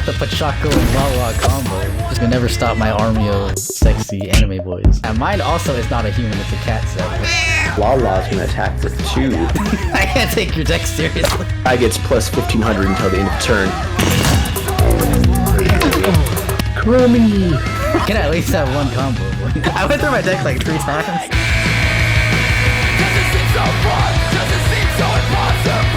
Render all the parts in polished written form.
the Pachako and Wawa combo. Just gonna never stop my army of sexy anime boys. And mine also is not a human, it's a cat set. Wawa's gonna attack with 2. I can't take your deck seriously. I gets plus 1500 until the end of the turn. Chromie! Can I at least have one combo? I went through my deck like 3 times.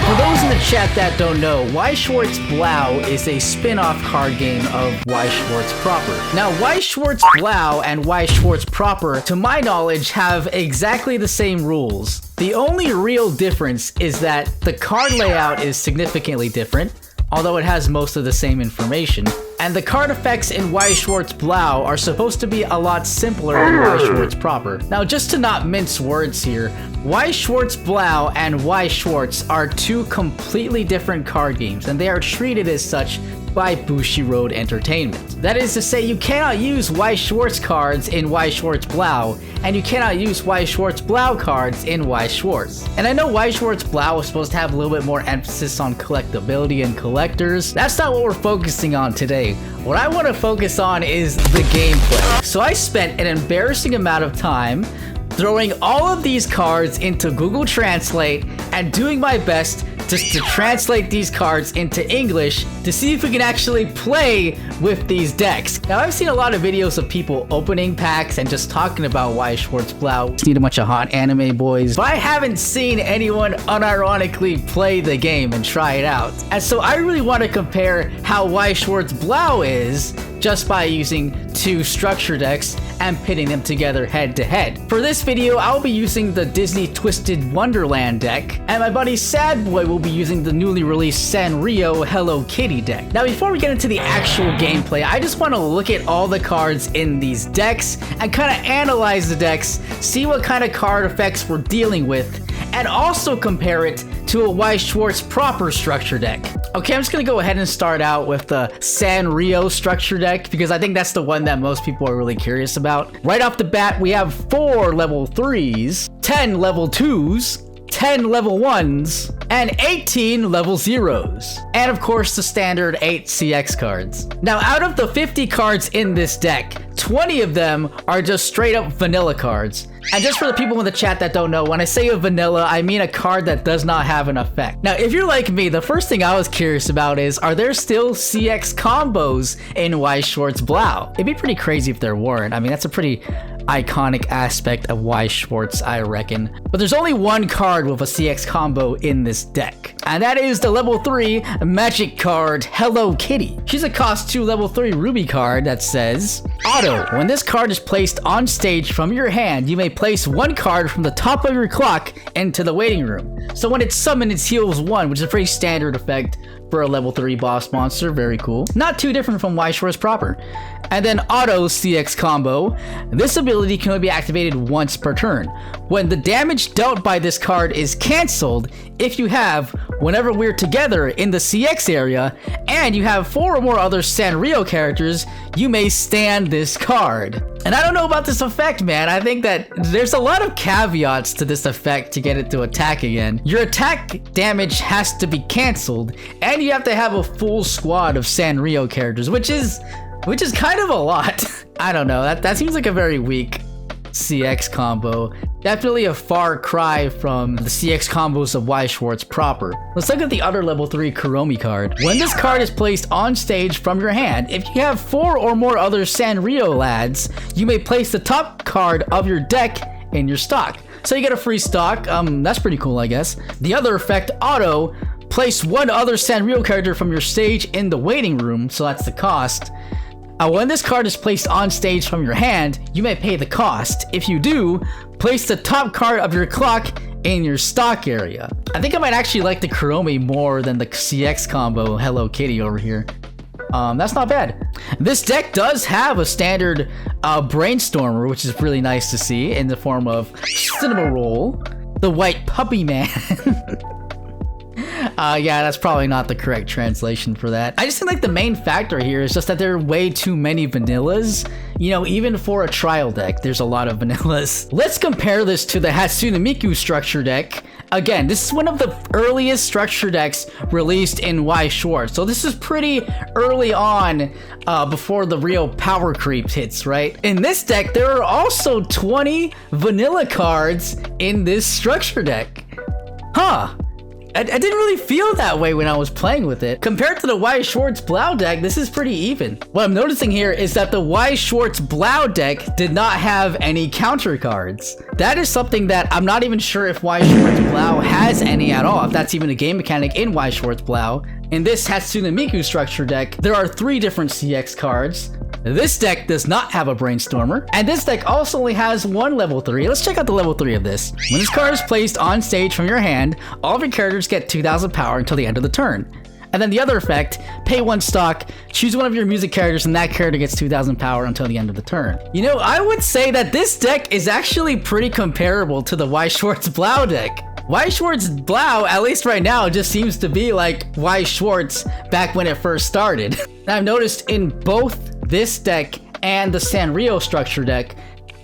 For those in the chat that don't know, Weiss Schwarz Blau is a spin-off card game of Weiss Schwarz proper. Now, Weiss Schwarz Blau and Weiss Schwarz proper, to my knowledge, have exactly the same rules. The only real difference is that the card layout is significantly different, although it has most of the same information. And the card effects in Weiss Schwarz Blau are supposed to be a lot simpler than Weiss Schwarz proper. Now, just to not mince words here, Weiss Schwarz Blau and Weiss Schwarz are 2 completely different card games, and they are treated as such by Bushiroad Entertainment. That is to say, you cannot use Weiss Schwarz cards in Weiss Schwarz Blau, and you cannot use Weiss Schwarz Blau cards in Weiss Schwarz. And I know Weiss Schwarz Blau was supposed to have a little bit more emphasis on collectability and collectors. That's not what we're focusing on today. What I want to focus on is the gameplay. So I spent an embarrassing amount of time throwing all of these cards into Google Translate and doing my best just to translate these cards into English to see if we can actually play with these decks. Now, I've seen a lot of videos of people opening packs and just talking about Weiss Schwarz Blau. Need a bunch of hot anime boys, but I haven't seen anyone unironically play the game and try it out. And so I really want to compare how Weiss Schwarz Blau is just by using 2 structure decks and pitting them together head to head. For this video, I'll be using the Disney Twisted Wonderland deck, and my buddy Sad Boy will be using the newly released Sanrio Hello Kitty deck. Now, before we get into the actual gameplay, I just want to look at all the cards in these decks and kind of analyze the decks, see what kind of card effects we're dealing with, and also compare it to a Weiss Schwarz proper structure deck. Okay, I'm just gonna go ahead and start out with the Sanrio structure deck because I think that's the one that most people are really curious about. Right off the bat, we have 4 level 3s, 10 level 2s, 10 level 1s, and 18 level 0s. And of course, the standard 8 CX cards. Now, out of the 50 cards in this deck, 20 of them are just straight up vanilla cards. And just for the people in the chat that don't know, when I say a vanilla, I mean a card that does not have an effect. Now, if you're like me, the first thing I was curious about is, are there still CX combos in Weiss Schwarz Blau? It'd be pretty crazy if there weren't. I mean, that's a pretty iconic aspect of Weiss Schwarz, I reckon. But there's only one card with a CX combo in this deck, and that is the level 3 magic card Hello Kitty. She's a cost 2 level 3 ruby card that says, Auto, when this card is placed on stage from your hand, you may place 1 card from the top of your clock into the waiting room. So when it's summoned, it heals 1, which is a pretty standard effect for a level 3 boss monster. Very cool. Not too different from Weiss Schwarz proper. And then Auto CX combo. This ability can only be activated once per turn. When the damage dealt by this card is cancelled, if you have, whenever we're together in the CX area, and you have 4 or more other Sanrio characters, you may stand this card. And I don't know about this effect, man. I think that there's a lot of caveats to this effect to get it to attack again. Your attack damage has to be cancelled, and you have to have a full squad of Sanrio characters, which is kind of a lot. I don't know, that seems like a very weak CX combo. Definitely a far cry from the CX combos of Weiss Schwarz proper. Let's look at the other level 3 Kuromi card. When this card is placed on stage from your hand, if you have 4 or more other Sanrio lads, you may place the top card of your deck in your stock. So you get a free stock. That's pretty cool, I guess. The other effect, Auto, place 1 other Sanrio character from your stage in the waiting room, so that's the cost. When this card is placed on stage from your hand, you may pay the cost. If you do, place the top card of your clock in your stock area. I think I might actually like the Kuromi more than the CX combo Hello Kitty over here. That's not bad. This deck does have a standard Brainstormer, which is really nice to see, in the form of Cinema Roll, the White Puppy Man. Yeah, that's probably not the correct translation for that. I just think like the main factor here is just that there are way too many vanillas. You know, even for a trial deck, there's a lot of vanillas. Let's compare this to the Hatsune Miku structure deck Again, this is one of the earliest structure decks released in Weiss Schwarz. So this is pretty early on before the real power creep hits, right? In this deck, there are also 20 vanilla cards in this structure deck. Huh. I didn't really feel that way when I was playing with it. Compared to the Weiss Schwarz Blau deck, this is pretty even. What I'm noticing here is that the Weiss Schwarz Blau deck did not have any counter cards. That is something that I'm not even sure if Weiss Schwarz Blau has any at all, if that's even a game mechanic in Weiss Schwarz Blau. In this Hatsune Miku structure deck, there are 3 different CX cards. This deck does not have a Brainstormer, and this deck also only has 1 level 3. Let's check out the level 3 of this. When this card is placed on stage from your hand, all of your characters get 2,000 power until the end of the turn. And then the other effect, pay 1 stock, choose one of your music characters, and that character gets 2,000 power until the end of the turn. You know, I would say that this deck is actually pretty comparable to the Weiss Schwarz Blau deck. Weiss Schwarz Blau, at least right now, just seems to be like Weiss Schwarz back when it first started. And I've noticed in both this deck and the Sanrio structure deck,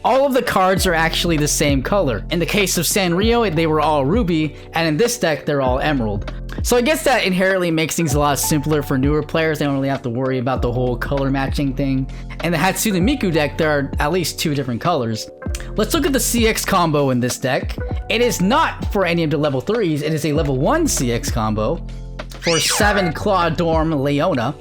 all of the cards are actually the same color. In the case of Sanrio, they were all ruby, and in this deck, they're all emerald. So I guess that inherently makes things a lot simpler for newer players. They don't really have to worry about the whole color matching thing. In the Hatsune Miku deck, there are at least 2 different colors. Let's look at the CX combo in this deck. It is not for any of the level 3s, it is a level 1 CX combo for 7 Claw Dorm Leona.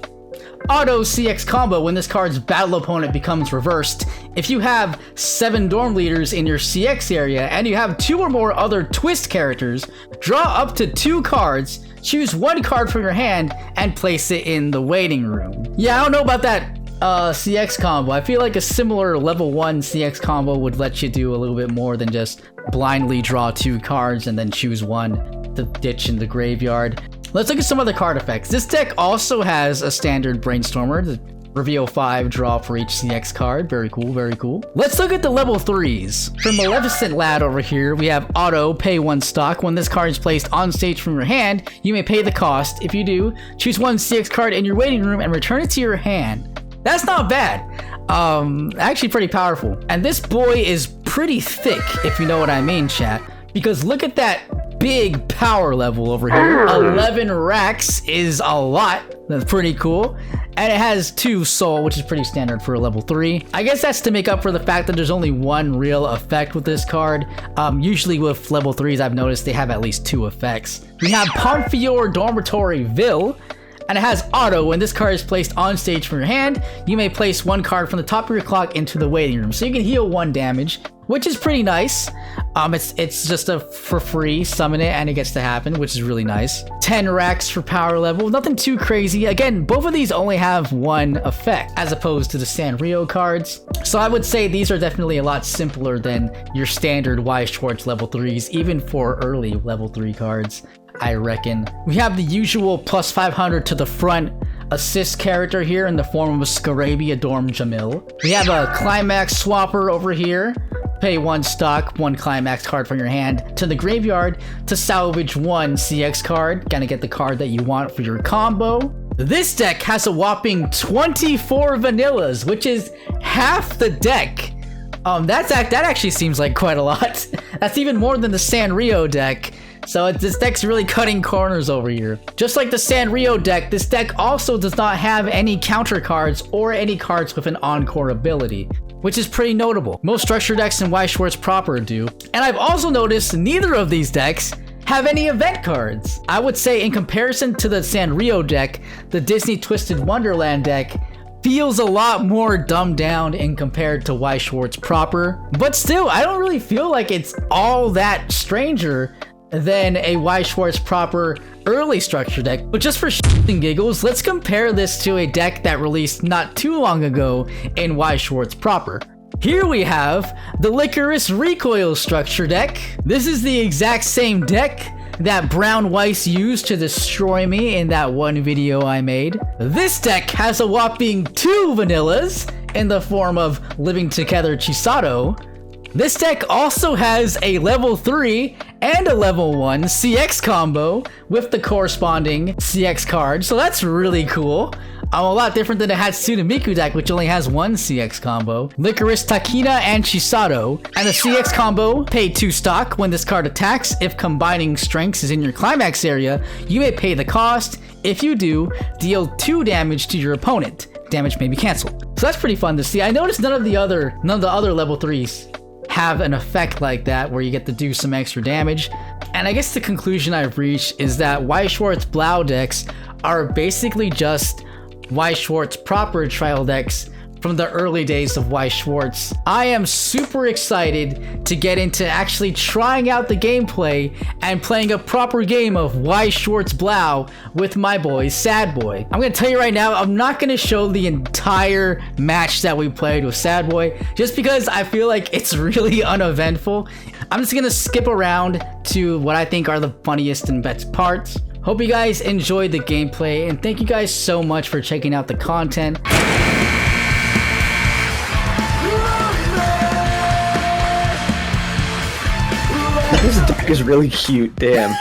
Auto CX combo when this card's battle opponent becomes reversed. If you have 7 dorm leaders in your CX area and you have 2 or more other twist characters, draw up to 2 cards, choose 1 card from your hand, and place it in the waiting room. Yeah, I don't know about that CX combo. I feel like a similar level 1 CX combo would let you do a little bit more than just blindly draw 2 cards and then choose 1 to ditch in the graveyard. Let's look at some other card effects. This deck also has a standard Brainstormer, the reveal 5 draw for each CX card. Very cool, very cool. Let's look at the level 3s. For Maleficent Lad over here, we have Auto, pay 1 stock. When this card is placed on stage from your hand, you may pay the cost. If you do, choose 1 CX card in your waiting room and return it to your hand. That's not bad. Actually pretty powerful. And this boy is pretty thick, if you know what I mean, chat. Because look at that big power level over here. 11 racks is a lot. That's pretty cool. And it has 2 soul, which is pretty standard for a level 3. I guess that's to make up for the fact that there's only 1 real effect with this card. Usually with level 3s, I've noticed they have at least 2 effects. We have Pomfior Dormitory Ville, and it has Auto. When this card is placed on stage from your hand, you may place 1 card from the top of your clock into the waiting room. So you can heal 1 damage, which is pretty nice. It's just a for free, summon it and it gets to happen, which is really nice. 10 racks for power level, nothing too crazy. Again, both of these only have 1 effect as opposed to the Sanrio cards. So I would say these are definitely a lot simpler than your standard Weiss Schwarz level 3s, even for early level 3 cards, I reckon. We have the usual plus 500 to the front assist character here in the form of a Scarabia Dorm Jamil. We have a Climax Swapper over here. Pay 1 stock, 1 Climax card from your hand to the graveyard to salvage 1 CX card. Gonna get the card that you want for your combo. This deck has a whopping 24 vanillas, which is half the deck. That actually seems like quite a lot. That's even more than the Sanrio deck. So this deck's really cutting corners over here. Just like the Sanrio deck, this deck also does not have any counter cards or any cards with an encore ability, which is pretty notable. Most structure decks in Weiss Schwarz proper do. And I've also noticed neither of these decks have any event cards. I would say in comparison to the Sanrio deck, the Disney Twisted Wonderland deck feels a lot more dumbed down in compared to Weiss Schwarz proper. But still, I don't really feel like it's all that stranger than a Weiss Schwarz proper early structure deck. But just for shits and giggles, let's compare this to a deck that released not too long ago in Weiss Schwarz proper. Here we have the Licorice Recoil structure deck. This is the exact same deck that Brown Weiss used to destroy me in that one video I made. This deck has a whopping 2 vanillas in the form of Living Together Chisato. This deck also has a level 3 and a level 1 CX combo with the corresponding CX card, so that's really cool. I'm a lot different than the Hatsune Miku deck, which only has one CX combo. Licorice, Takina, and Chisato. And the CX combo, pay 2 stock. When this card attacks, if combining strengths is in your climax area, you may pay the cost. If you do, deal 2 damage to your opponent. Damage may be canceled. So that's pretty fun to see. I noticed none of the other level 3s have an effect like that where you get to do some extra damage. And I guess the conclusion I've reached is that Weiss Schwarz Blau decks are basically just Weiss Schwarz proper trial decks from the early days of Weiss Schwarz. I am super excited to get into actually trying out the gameplay and playing a proper game of Weiss Schwarz Blau with my boy, Sad Boy. I'm gonna tell you right now, I'm not gonna show the entire match that we played with Sad Boy, just because I feel like it's really uneventful. I'm just gonna skip around to what I think are the funniest and best parts. Hope you guys enjoyed the gameplay, and thank you guys so much for checking out the content. This deck is really cute, damn.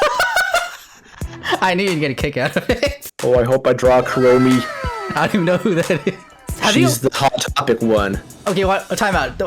I knew you'd get a kick out of it. Oh, I hope I draw Kuromi. I don't even know who that is. She's the hot topic one. Okay, what? Time out.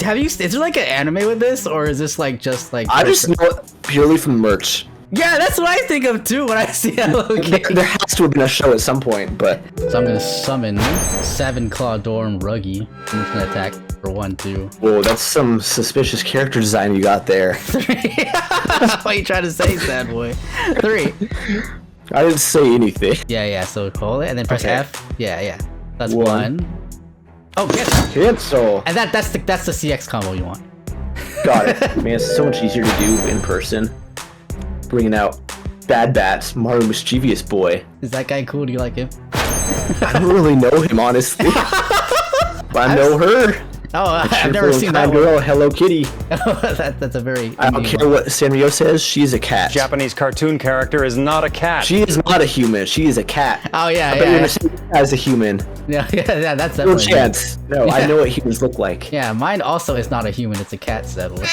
Have you? Is there like an anime with this, or is this like just like? I just know it purely from merch. Yeah, that's what I think of too when I see Hello Kitty. There has to have been a show at some point, but... So I'm gonna summon 7 Claw Dorm Ruggy. I'm just gonna attack for 1, 2. Whoa, that's some suspicious character design you got there. 3. What are you trying to say, Sad Boy? 3. I didn't say anything. Yeah, so hold it and then press Okay. F. Yeah. That's 1. Oh, yes. Cancel. And that's the CX combo you want. Got it. Man, it's so much easier to do in person. Bringing out Bad Bats, Mario Mischievous Boy. Is that guy cool? Do you like him? I don't really know him, honestly. But I know her. Oh, I've never seen that girl, Hello Kitty. That's a very... I don't care what Sanrio says, she's a cat. Japanese cartoon character is not a cat. She is not a human, she is a cat. Oh, yeah, I bet you're gonna say as a human. Yeah, that's No definitely... chance. No, I know what humans look like. Yeah, mine also is not a human, it's a cat, sadly.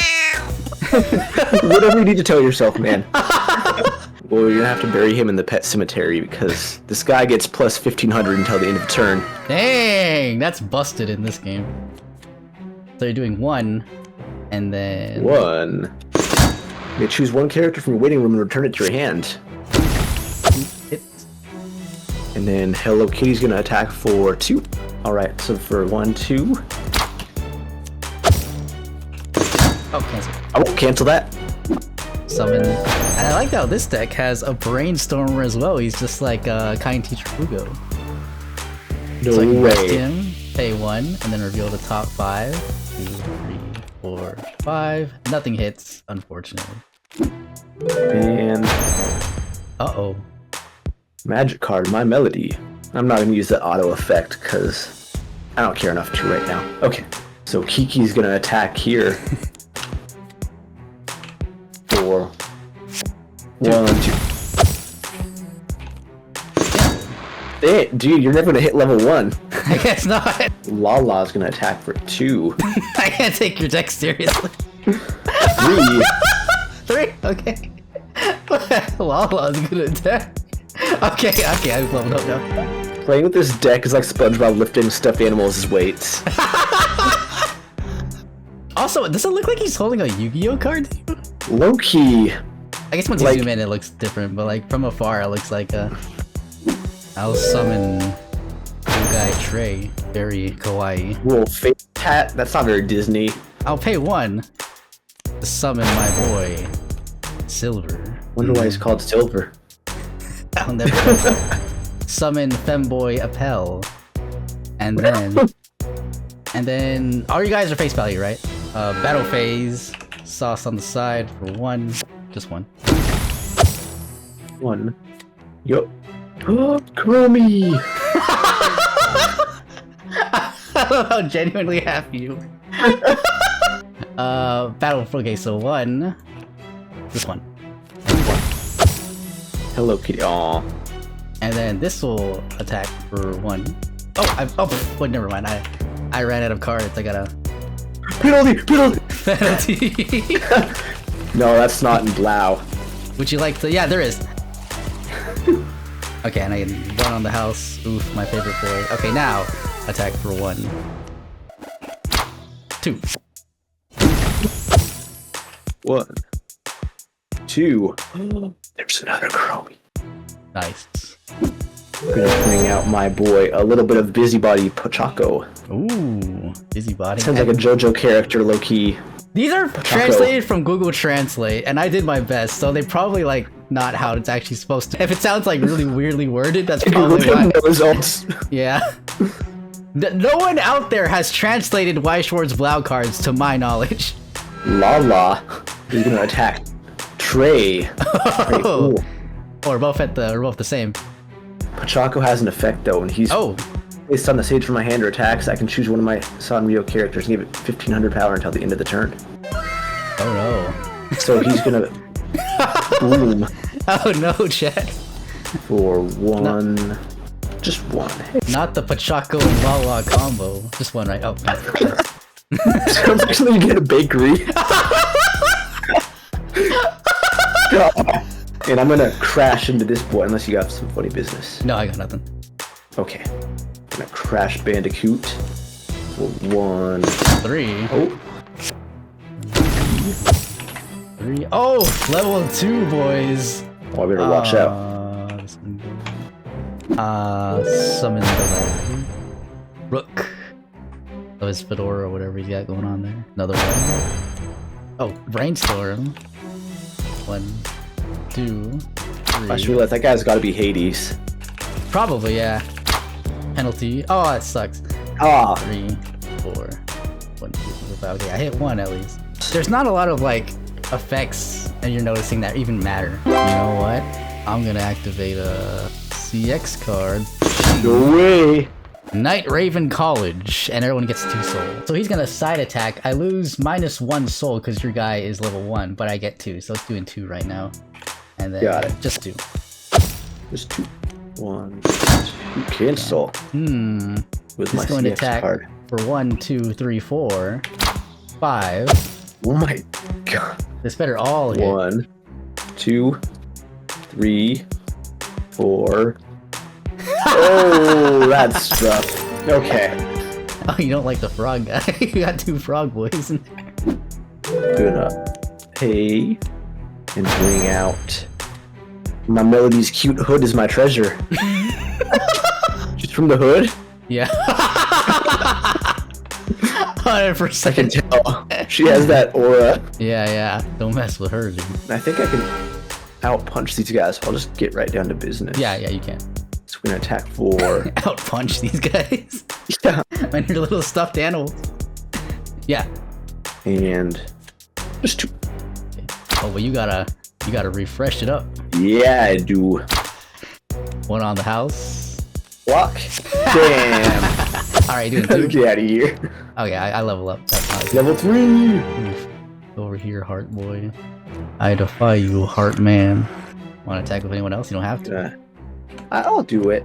Whatever you need to tell yourself, man. Well, you're gonna have to bury him in the pet cemetery because this guy gets plus 1500 until the end of the turn. Dang, that's busted in this game. So you're doing 1, and then... 1. You choose 1 character from your waiting room and return it to your hand. And then Hello Kitty's gonna attack for 2. Alright, so for 1, 2. Oh, cancel. I won't cancel that. Summon. And I like how this deck has a Brainstormer as well. He's just like Kind Teacher Fugo. No So I can rest way. him, pay 1, and then reveal the top 5. 2, 3, 4, 5. Nothing hits, unfortunately. And Uh-oh. magic card, My Melody. I'm not gonna use the auto effect because I don't care enough to right now. Okay, so Kiki's gonna attack here. For 1, 2. Hey, dude, you're never gonna hit level 1. I guess not. Lala's gonna attack for 2. I can't take your deck seriously. 3. 3? Okay. Lala's gonna attack. Okay, I've leveled up now. Playing with this deck is like SpongeBob lifting stuffed animals' weights. Also, does it look like he's holding a Yu-Gi-Oh card? Low key. I guess once you Like- zoom in, it looks different, but like from afar, it looks like I'll summon guy Trey. Very kawaii. Little face hat. That's not very Disney. I'll pay 1 to summon my boy, Silver. Wonder why he's called Silver. I'll never know. Summon Femboy Appel. And then all you guys are face value, right? Battle phase, sauce on the side for 1. Just 1. 1. Yo. Chromie! I love how genuinely happy you battle, okay, so 1. This 1. Hello Kitty. Aw. And then this will attack for 1. Oh, never mind. I ran out of cards. I gotta Penalty! Penalty! penalty. No, that's not in Blau. Would you like to? Yeah, there is. Okay, and I get 1 on the house. Oof, my favorite boy. Okay, now attack for 1. 2. 1, 2. There's another Chromie. Nice. I'm gonna bring out my boy, a little bit of Busybody Pochaco. Ooh, busybody. Sounds like a JoJo character, low-key. These are translated from Google Translate, and I did my best, so they probably like not how it's actually supposed to. If it sounds like really weirdly worded, that's probably why. No results. Yeah. No one out there has translated Weiss Schwarz Blau cards to my knowledge. Lala is gonna attack Trey. Oh, we're both the same. Pochaco has an effect though, and he's placed on the stage for my hand or attacks. I can choose one of my Sanrio characters and give it 1500 power until the end of the turn. Oh no. So he's gonna boom. Oh no, Chad. For 1. Just 1. Hey. Not the Pochaco and Lala combo. Just 1, right? Oh, no. Sounds like something you get at a bakery. And I'm gonna crash into this boy unless you got some funny business. No, I got nothing. Okay. I'm gonna crash Bandicoot for 1. 3. Oh. 3. Oh, level 2, boys. Oh, I better watch out. Summon the Rook. Oh, his Fedora or whatever he's got going on there. Another one. Oh, Brainstorm. 1, 2, 3. I just realized that guy's gotta be Hades. Probably, yeah. Penalty. Oh, that sucks. Ah. 3, 4, 1, 2, 3, 4, 5. Okay, I hit 1 at least. There's not a lot of like effects and you're noticing that even matter. You know what? I'm gonna activate a CX card. No way. Night Raven College, and everyone gets 2 soul. So he's gonna side attack. I lose -1 soul because your guy is level 1, but I get 2, so it's doing 2 right now. And then Got it. just 2. Just 2. 1, 2. Cancel. With my He's going to CX attack card. for 1, 2, 3, 4, 5. Oh my god. This better all hit. 1, 2, 3, 4. Oh, that's rough. Okay. Oh, you don't like the frog guy. You got 2 frog boys in there. Gonna pay and bring out my Melody's cute hood is my treasure. Just from the hood? Yeah. 100%. I can tell. She has that aura. Yeah. Don't mess with her, dude. I think I can out-punch these guys. I'll just get right down to business. Yeah, you can. So we're gonna attack for... Out-punch these guys. Yeah. And your little stuffed animals. Yeah. And... just 2. Okay. Oh, but you gotta refresh it up. Yeah, I do. 1 on the house. Block. Damn. Alright, doing 2. Get out of here. Okay, I level up. That's nice. Level 3. Oof. Over here, heart boy. I defy you, heart man. Want to attack with anyone else? You don't have to. I'll do it.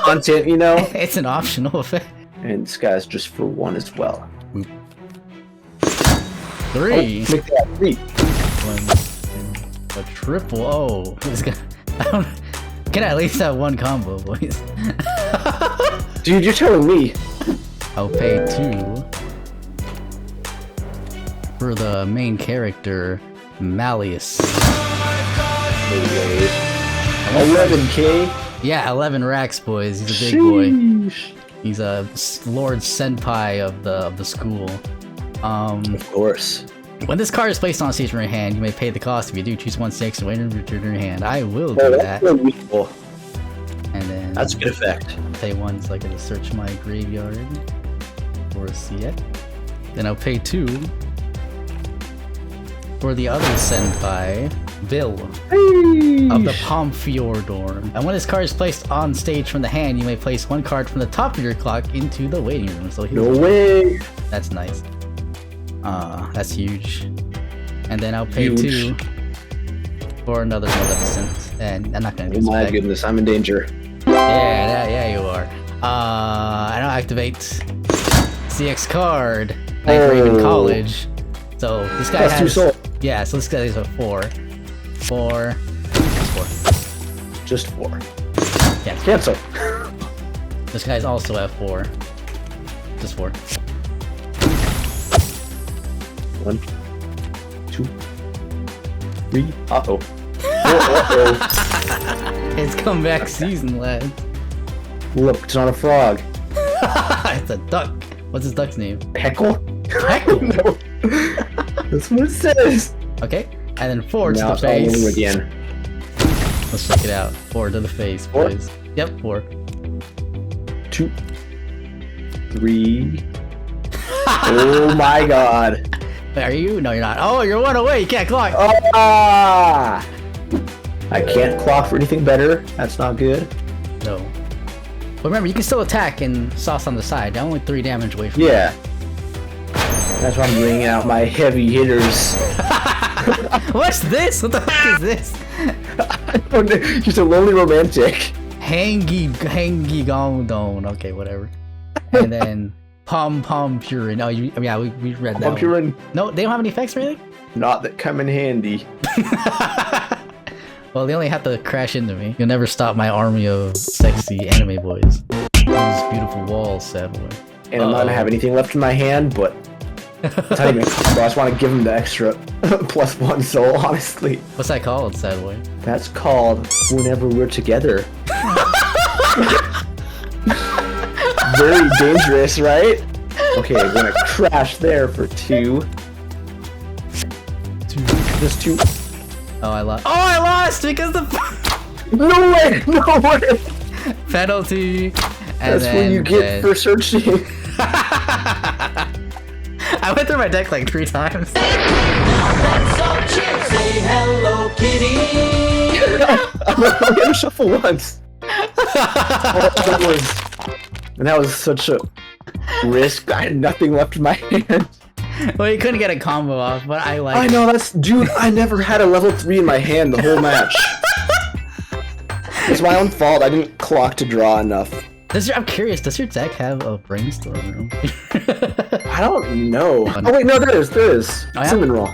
Content, you know? It's an optional effect. And this guy's just for 1 as well. 3. Oh, make that 3. 1, 2, a triple. Oh, this guy. I don't. Can I at least have 1 combo, boys? Dude, you're telling me. I'll pay 2 for the main character, Malleus. 11k? Yeah, 11 racks, boys. He's a big boy. He's a Lord Senpai of the school. Of course. When this card is placed on stage from your hand, you may pay the cost. If you do, choose 1 6 and wait and return your hand. I will do that. That's useful. And then That's a good effect. pay 1 so I can search my graveyard for a CX. Then I'll pay 2 for the other Senpai, Bill, of the Pomfjord dorm. And when this card is placed on stage from the hand, you may place 1 card from the top of your clock into the waiting room. So No way. that's nice. That's huge. And then I'll pay 2 for another Maleficent. And I'm not gonna do Oh this my back. goodness, I'm in danger. Yeah, you are. And I'll activate CX card. Night Raven College. So this guy That's 2 has soul. Yeah, so this guy is a 4. 4. 4. Just 4. Yes. Cancel. This guy's also at 4. Just 4. 1, 2, 3. Uh-oh. Uh-oh. It's comeback season, lads. Look, it's not a frog. It's a duck. What's his duck's name? Peckle? Peckle. No. That's what it says. Okay, and then 4 to Now the it's all over face. again. Let's check it out. 4 to the face, 4? boys. Yep, 4. 2, 3. Oh my god. Wait, are you? No, you're not. Oh, you're 1 away. You can't clock. Ah! I can't clock for anything better. That's not good. No. But remember, you can still attack and sauce on the side. They're only 3 damage away from Yeah. That's why I'm bringing out my heavy hitters. What's this? What the fuck is this? I don't know. Just a lonely romantic. Hangy Gondon. Okay, whatever. And then Pom Purin. Oh, yeah, we read that. Purin. No, they don't have any effects or anything? Not that come in handy. Well, they only have to crash into me. You'll never stop my army of sexy anime boys. These beautiful walls, sad boy. And I'm not gonna have anything left in my hand, but it's not even possible. I just want to give him the extra +1 soul, honestly. What's that called, sad boy? That's called Whenever We're Together. Very dangerous, right? Okay, I'm gonna crash there for 2. Just 2. Oh, I lost. Oh, I lost because the No way! No way! penalty. And That's what you get for searching. I went through my deck like 3 times. Say hello, kitty. I'm gonna shuffle once. And that was such a risk. I had nothing left in my hand. Well, you couldn't get a combo off, but I like. I know, dude, I never had a level 3 in my hand the whole match. It's my own fault. I didn't clock to draw enough. I'm curious. Does your deck have a brainstorm room? I don't know. Oh wait, no, there is. Oh, yeah? Cinnamon Roll.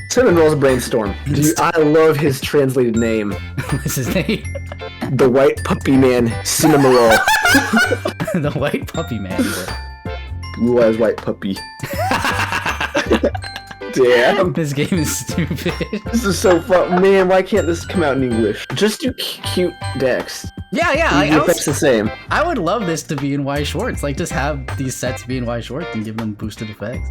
Cinnamon Roll's a brainstorm. Dude, I love his translated name. What's his name? The White Puppy Man, Cinnamon Roll. The White Puppy Man. Blue Eyes White Puppy. Damn. This game is stupid. This is so fun. Man, why can't this come out in English? Just do cute decks. Yeah. The effect's the same. I would love this to be in Weiss Schwarz. Like, just have these sets be in Weiss Schwarz and give them boosted effects.